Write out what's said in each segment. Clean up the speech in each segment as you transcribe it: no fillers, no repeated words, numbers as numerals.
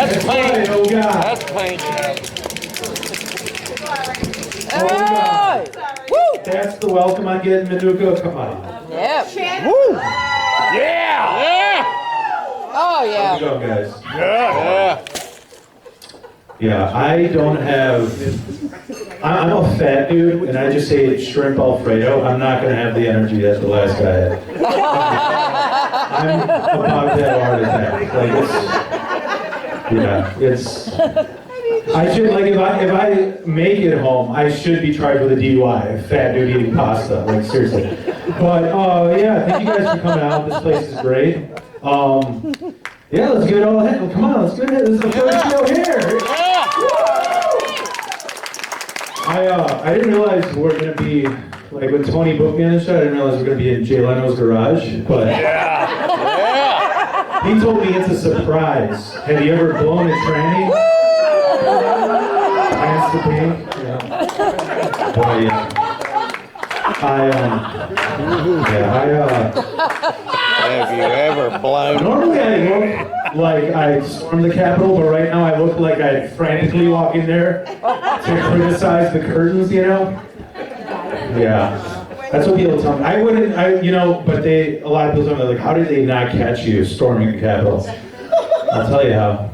That's right, oh God. That's pain. Oh God. Woo! That's the welcome I'm getting, Minooka. Come on. Yep. Woo! Yeah! Yeah! Oh, How's it yeah. going, guys? Yeah! Yeah, I don't have. I'm a fat dude, and I just say shrimp Alfredo. I'm not going to have the energy that the last guy had. I'm about to have a heart attack. It's. I should, like, if I make it home, I should be charged with a DUI. Fat dude eating pasta, like, seriously. But, yeah, thank you guys for coming out. This place is great. Yeah, let's get it all ahead. Come on, let's get it. This is the first show here. I didn't realize we're going to be, like, when Tony booked me on the show, I didn't realize we're going to be in Jay Leno's garage, but he told me it's a surprise. Have you ever blown a tranny? Pants to pink? Yeah. Boy, yeah. Have you ever blown? Normally I look like I stormed the Capitol, but right now I look like I frantically walk in there to criticize the curtains, you know? Yeah. That's what people tell me. I wouldn't, but a lot of people tell me, like, how did they not catch you storming the Capitol? I'll tell you how,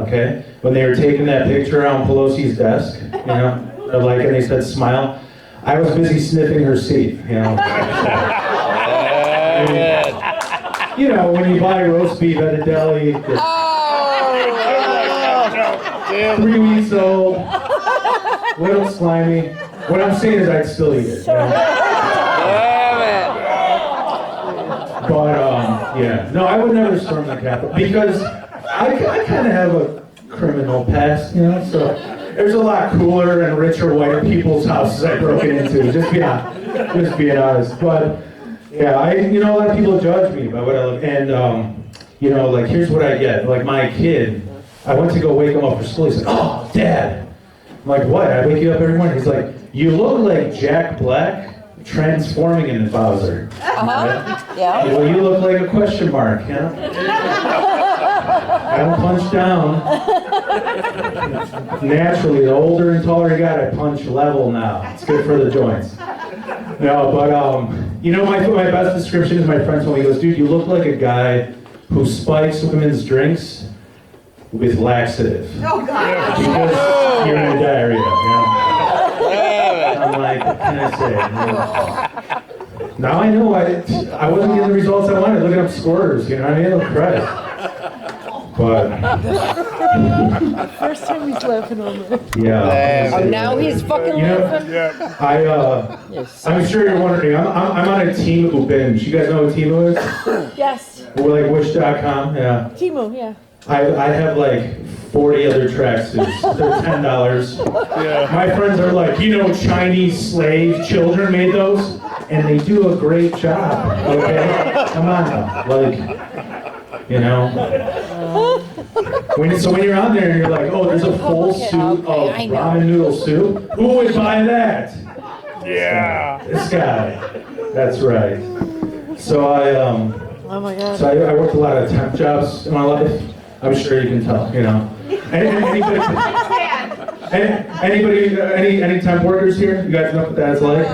okay? When they were taking that picture around Pelosi's desk, and they said smile, I was busy sniffing her seat, when you buy roast beef at a deli, it's 3 weeks old, little slimy. What I'm saying is I'd still eat it. But, yeah. No, I would never storm the Capitol because I kind of have a criminal past, so there's a lot cooler and richer, whiter people's houses I've broken into, just being honest. But, yeah, a lot of people judge me by what I look, and, here's what I get. Like, my kid, I went to go wake him up for school. He's like, oh, Dad. I'm like, what? I wake you up every morning. He's like, you look like Jack Black transforming into Bowser. Right? Yeah. Well, you look like a question mark, I don't punch down. Naturally, the older and taller you got, I punch level now. It's good for the joints. No, but, my best description is my friend told me, he goes, dude, you look like a guy who spikes women's drinks with laxative. Oh, God. Because you're in diarrhea, I'm like, what can I say? Now I know I wasn't getting the results I wanted, looking up scorers, what I mean? Oh, Christ. But First time he's laughing on it. yeah. Oh, now he's fucking laughing? I'm sure you're wondering, I'm on a Temu binge. You guys know what Temu is? Yes. We're like Wish.com, yeah. Timo, yeah. I have like 40 other tracksuits. They're $10. Yeah. My friends are like, Chinese slave children made those, and they do a great job. Okay, come on now, When you're on there and you're like, oh, there's a full suit of ramen noodle soup. Who would buy that? Yeah. This guy. That's right. So Oh my God. So I worked a lot of temp jobs in my life. I'm sure you can tell, Any temp workers here? You guys know what that's like?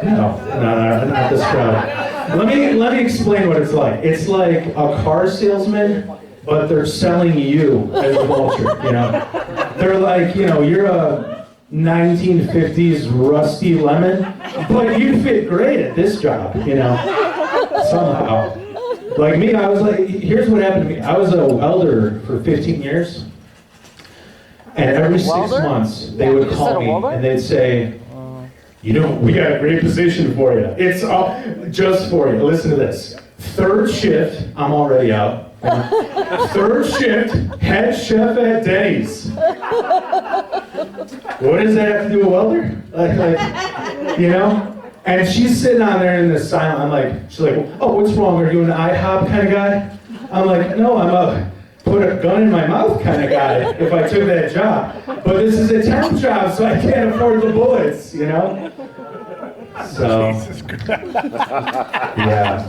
No, not this crowd. Let me explain what it's like. It's like a car salesman, but they're selling you as a vulture, They're like, you're a 1950s rusty lemon, but you fit great at this job, somehow. Like me, I was like, here's what happened to me. I was a welder for 15 years, and every 6 months they would call me and they'd say, we got a great position for you. It's just for you. Listen to this. Third shift, I'm already out. Third shift, head chef at Denny's. What does that have to do with welder? And she's sitting on there in the silent. She's like, oh, what's wrong? Are you an IHOP kind of guy? I'm like, no, I'm a put a gun in my mouth kind of guy if I took that job. But this is a temp job, so I can't afford the bullets, So, yeah,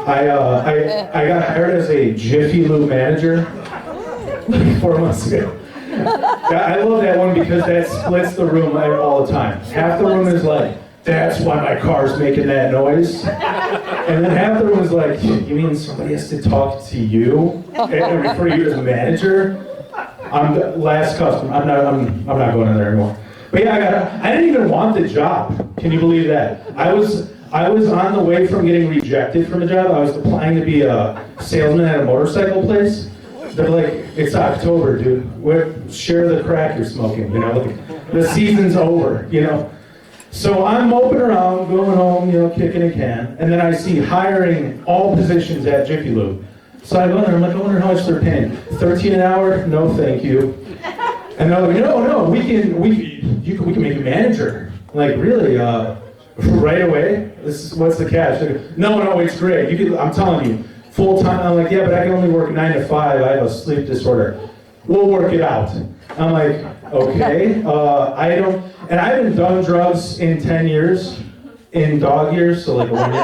I got hired as a Jiffy Lube manager. like 4 months ago. I love that one because that splits the room all the time. Half the room is like, that's why my car's making that noise. And then half the room is like, you mean somebody has to talk to you and refer to you as a manager? I'm the last customer. I'm not going in there anymore. But yeah, I didn't even want the job. Can you believe that? I was on the way from getting rejected from a job. I was applying to be a salesman at a motorcycle place. They're like, it's October, dude. Share the crack you're smoking, you know? The season's over, you know? So I'm moping around, going home, you know, kicking a can, and then I see hiring all positions at Jiffy Lube. So I go there, I'm like, I wonder how much they're paying. $13 an hour? No, thank you. And they're like, no, we can make you manager. I'm like, really? Right away? What's the catch? No, it's great. I'm telling you, full time. I'm like, yeah, but I can only work 9 to 5. I have a sleep disorder. We'll work it out. I'm like, okay. And I haven't done drugs in 10 years, in dog years, so like 1 year.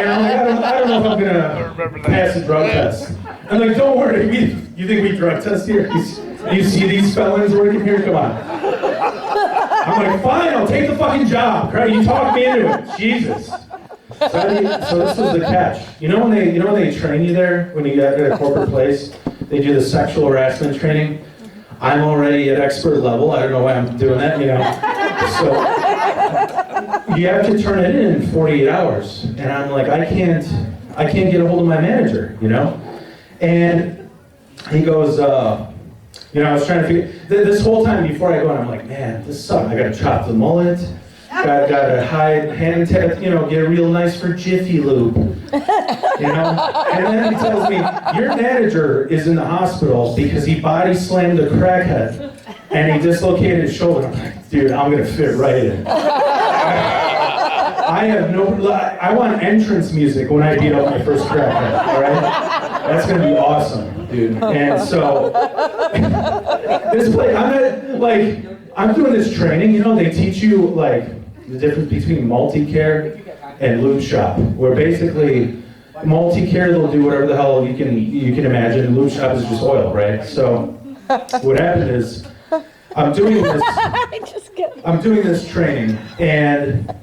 And I'm like, I don't know if I'm gonna pass a drug test. I'm like, don't worry, you think we drug test here? You see these felons working here? Come on. I'm like, fine, I'll take the fucking job. Right? You talked me into it. Jesus. So this was the catch. You know when they train you there, when you get at a corporate place, they do the sexual harassment training. I'm already at expert level. I don't know why I'm doing that, you know. So you have to turn it in 48 hours. And I'm like, I can't get a hold of my manager, you know? And he goes, you know, I was trying to figure, this whole time before I go in, I'm like, man, this sucks. I gotta chop the mullet. Gotta hide hand tat, you know, get real nice for Jiffy Lube. You know? And then he tells me, your manager is in the hospital because he body slammed a crackhead and he dislocated his shoulder. I'm like, dude, I'm gonna fit right in. I want entrance music when I beat up my first crackhead, all right? That's gonna be awesome, dude. And so, this place, I'm doing this training, you know, they teach you, like, the difference between multi-care and lube shop, where basically, multi-care, they'll do whatever the hell you can imagine. Lube shop is just oil, right? So, what happened is, I'm doing this training, and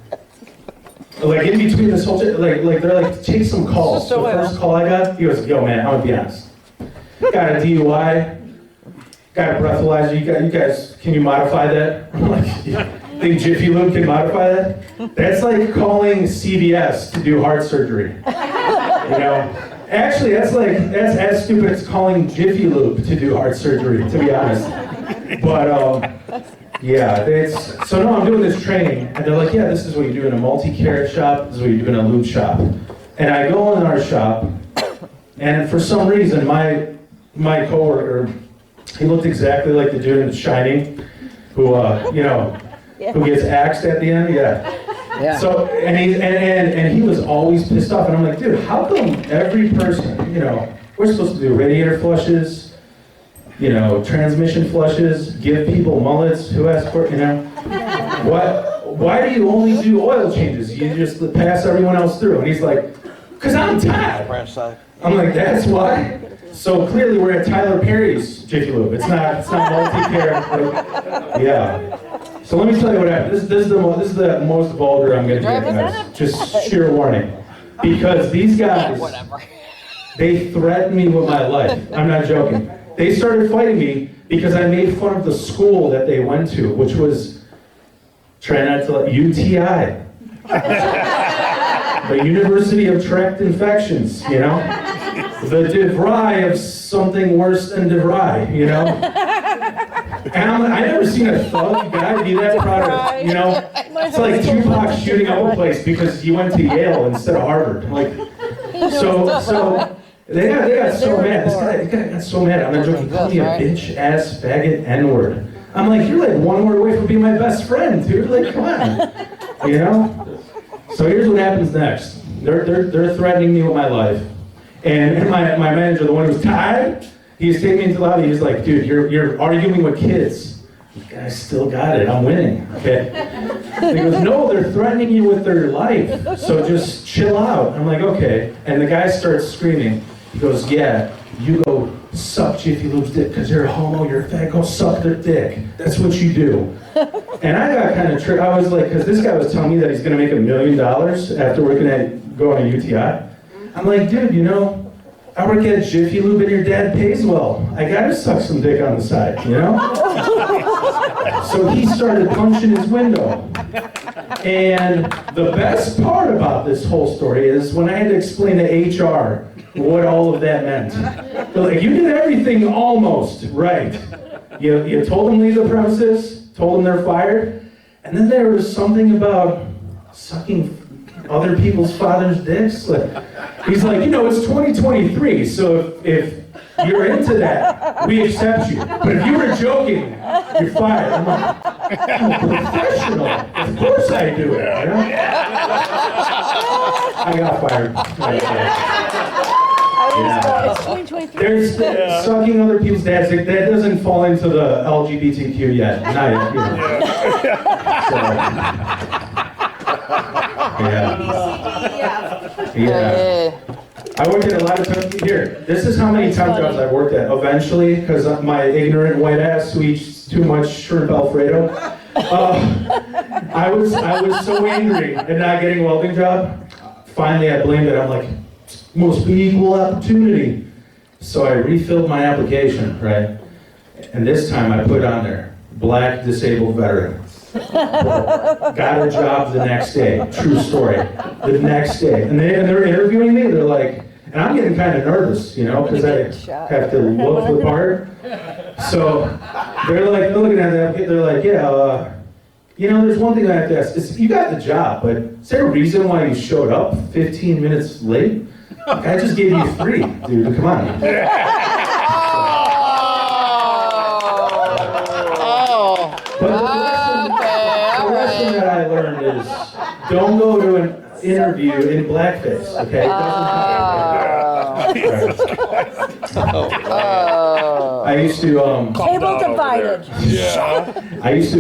like in between this whole, like they're like, take some calls. So the first call I got, he goes, yo man, I'm gonna be honest. Got a DUI, got a breathalyzer, you guys, can you modify that? I'm like, think Jiffy Lube can modify that? That's like calling CVS to do heart surgery. You know? Actually, that's as stupid as calling Jiffy Lube to do heart surgery, to be honest. But, yeah, so no, I'm doing this training, and they're like, yeah, this is what you do in a multi-care shop, this is what you do in a lube shop. And I go in our shop, and for some reason, my coworker, he looked exactly like the dude in The Shining, who, you know, who gets axed at the end, yeah. So, and he was always pissed off, and I'm like, dude, how come every person, you know, we're supposed to do radiator flushes, you know, transmission flushes, give people mullets, who asked for it, you know? Why do you only do oil changes? You just pass everyone else through. And he's like, because I'm Todd. I'm like, that's why? So clearly we're at Tyler Perry's Jiffy Lube. It's not multi-care. Yeah. So let me tell you what happened. This is the most vulgar I'm going to get, guys. Just sheer warning. Because these guys, they threatened me with my life. I'm not joking. They started fighting me because I made fun of the school that they went to, which was, try not to, UTI. The University of Tract Infections, you know? The DeVry of something worse than DeVry, you know? And I never seen a thug guy be that proud of, you know? It's like Tupac shooting up a place because he went to Yale instead of Harvard. Like, so they got so mad. This guy got so mad. I'm not joking. He called me a bitch, ass, faggot, N-word. I'm like, you're like one word away from being my best friend, dude. Like, come on, you know? So here's what happens next. They're threatening me with my life, and my manager, the one who's tied, he's taking me into the lobby. He's like, dude, you're arguing with kids. I still got it. I'm winning. Okay. And he goes, no, they're threatening you with their life. So just chill out. I'm like, okay. And the guy starts screaming. He goes, yeah, you go suck Jiffy Lube's dick because you're a homo, you're a fag, go suck their dick. That's what you do. And I got kind of tricked. I was like, because this guy was telling me that he's going to make $1 million after going to UTI. I'm like, dude, you know, I work at Jiffy Lube and your dad pays well. I gotta suck some dick on the side, you know? So he started punching his window. And the best part about this whole story is when I had to explain to HR what all of that meant. They're like, you did everything almost right. You told them leave the premises, told them they're fired, and then there was something about sucking other people's father's dicks. He's like, you know, it's 2023, so if you're into that, we accept you. But if you were joking, you're fired. I'm like, I'm a professional. Of course I do it, you know? I got fired. Yeah. It's 2023. There's sucking other people's dads. That doesn't fall into the LGBTQ yet. Not yet. You know. Yeah. I worked at a lot of times here. This is how many temp jobs I worked at. Eventually, because my ignorant white ass who eats too much shrimp Alfredo, I was so angry at not getting a welding job. Finally, I blamed it. I'm like, must be equal opportunity. So I refilled my application, right? And this time I put on there, black disabled veteran. Got a job the next day. True story. The next day. And they're interviewing me. They're like, and I'm getting kind of nervous, you know, because I have to look the part. So they're looking at that. They're like, yeah, you know, there's one thing I have to ask. You got the job, but is there a reason why you showed up 15 minutes late? I just gave you 3, dude. Come on. But the lesson that I learned is don't go to an interview in blackface, okay? It doesn't happen. I used to Table divided. I used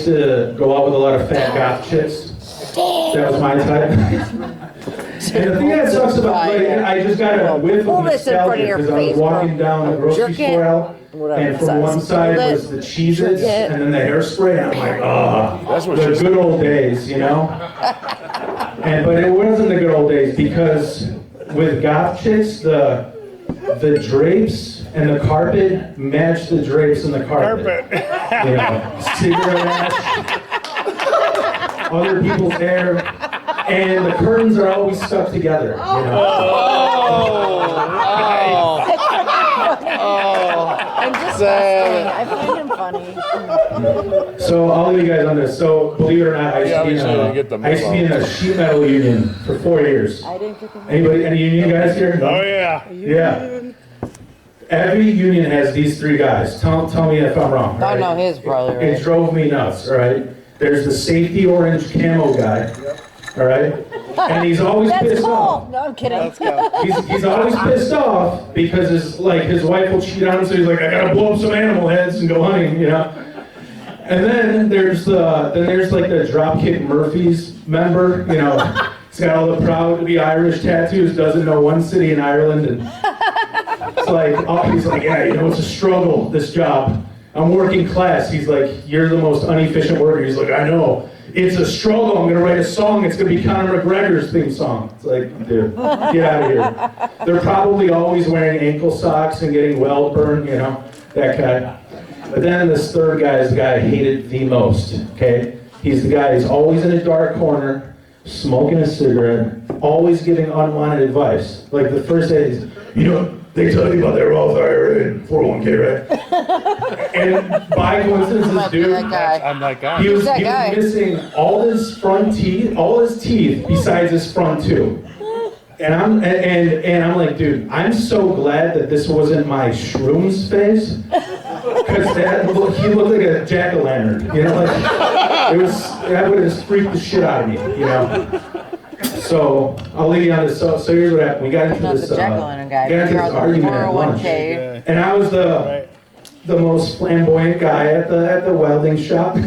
to go out with a lot of fat goth chicks. That was my type. And the thing that sucks about, like, I just got a whiff of nostalgia because I was walking down a grocery store aisle, and from one side was the Cheez-Its and then the hairspray, and I'm like, oh, the good old days, you know? But it wasn't the good old days because with goth chicks, the drapes and the carpet match the drapes and the carpet. You know, cigarette ash, other people's hair, and the curtains are always stuck together. You know? I'm just saying. I find him funny. So I'll leave you guys on this. So believe it or not, I used to be in a sheet metal union for 4 years. I didn't get them. Anybody, any union guys here? Oh yeah. Yeah. Every union has these 3 guys. Tell me if I'm wrong. I Right? know his brother. It drove me nuts, all right? There's the safety orange camo guy, all right? And he's always That's pissed cool. off. No, I'm kidding. He's always pissed off because his wife will cheat on him, so he's like, I gotta blow up some animal heads and go hunting, you know? And then there's like the Dropkick Murphys member, you know? He's got all the proud to be Irish tattoos, doesn't know one city in Ireland, and it's like, oh, he's like, yeah, you know, it's a struggle, this job. I'm working class. He's like, you're the most inefficient worker. He's like, I know. It's a struggle. I'm gonna write a song. It's gonna be Conor McGregor's theme song. It's like, dude, get out of here. They're probably always wearing ankle socks and getting weld burn, you know, that guy. But then this third guy is the guy I hated the most, okay? He's the guy who's always in a dark corner, smoking a cigarette, always giving unwanted advice. Like the first day, he's, you know, they tell you about their Roth IRA and 401k, right? And by coincidence, this dude, That guy. I'm that guy. he was that guy? missing all his front teeth, all his teeth besides his front 2. And I'm like, dude, I'm so glad that this wasn't my shrooms phase, because he looked like a jack-o'-lantern, you know, like that would have just freaked the shit out of me, you know. So I'll leave you on this. So here's what happened. We got into Not this the Jack-o'-lantern guy. got into You're this on the argument at lunch, 401k. and I was the most flamboyant guy at the welding shop.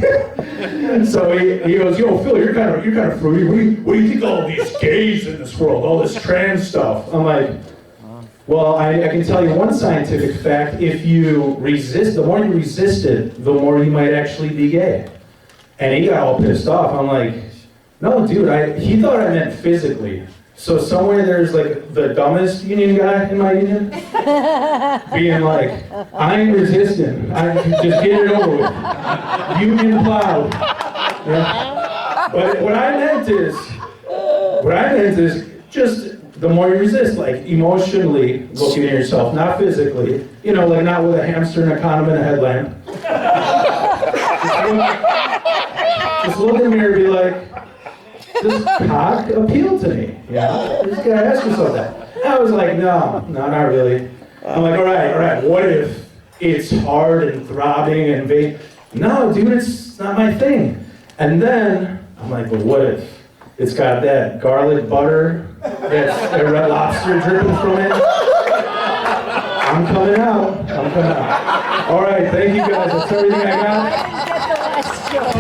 So he goes, yo, Phil, you're kind of fruity. What do you think of all these gays in this world, all this trans stuff? I'm like, Well, I can tell you one scientific fact. If you resist, the more you resist it, the more you might actually be gay. And he got all pissed off. I'm like, no, dude, he thought I meant physically. So somewhere there's like the dumbest union guy in my union being like, I ain't resisting. Just get it over with. Union plowed. Yeah. But what I meant is just the more you resist, like emotionally looking at yourself, not physically. You know, like not with a hamster and a condom and a headlamp. Just look in the mirror and be like, does cock appeal to me? Yeah, you just gotta ask yourself that. I was like, no, not really. I'm like, all right, what if it's hard and throbbing and vague? No, dude, it's not my thing. And then, I'm like, but what if it's got that garlic butter, that Red Lobster dripping from it? I'm coming out. All right, thank you guys. That's everything I got. I didn't get the last joke.